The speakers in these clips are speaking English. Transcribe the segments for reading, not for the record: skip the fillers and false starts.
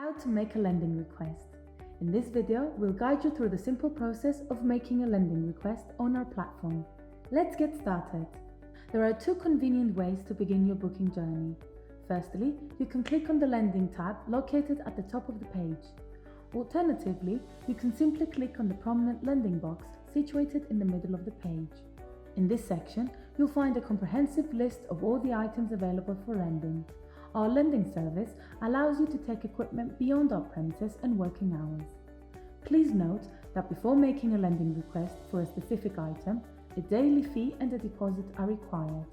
How to make a lending request. In this video, we'll guide you through the simple process of making a lending request on our platform. Let's get started. There are two convenient ways to begin your booking journey. Firstly, you can click on the Lending tab located at the top of the page. Alternatively, you can simply click on the prominent lending box situated in the middle of the page. In this section, you'll find a comprehensive list of all the items available for lending. Our lending service allows you to take equipment beyond our premises and working hours. Please note that before making a lending request for a specific item, a daily fee and a deposit are required.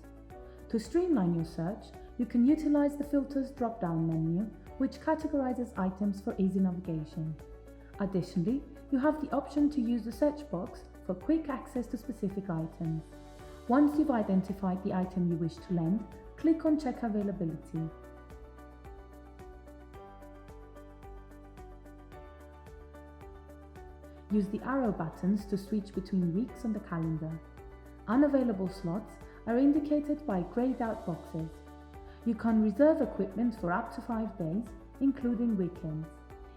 To streamline your search, you can utilize the Filters drop-down menu, which categorizes items for easy navigation. Additionally, you have the option to use the search box for quick access to specific items. Once you've identified the item you wish to lend, click on Check Availability. Use the arrow buttons to switch between weeks on the calendar. Unavailable slots are indicated by grayed out boxes. You can reserve equipment for up to 5 days, including weekends.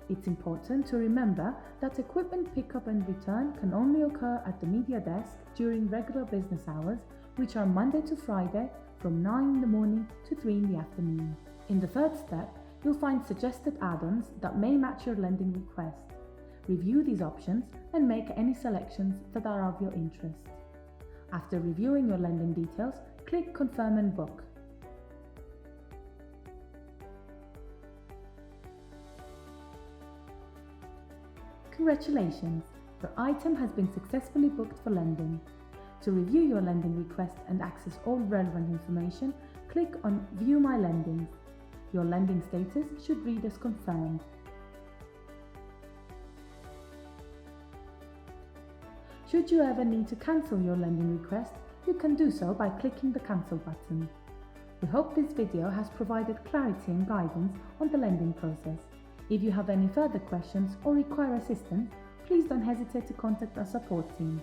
It's important to remember that equipment pickup and return can only occur at the media desk during regular business hours, which are Monday to Friday from 9 in the morning to 3 in the afternoon. In the third step, you'll find suggested add-ons that may match your lending request. Review these options and make any selections that are of your interest. After reviewing your lending details, click Confirm and Book. Congratulations! Your item has been successfully booked for lending. To review your lending request and access all relevant information, click on View My Lendings. Your lending status should read as confirmed. Should you ever need to cancel your lending request, you can do so by clicking the Cancel button. We hope this video has provided clarity and guidance on the lending process. If you have any further questions or require assistance, please don't hesitate to contact our support team.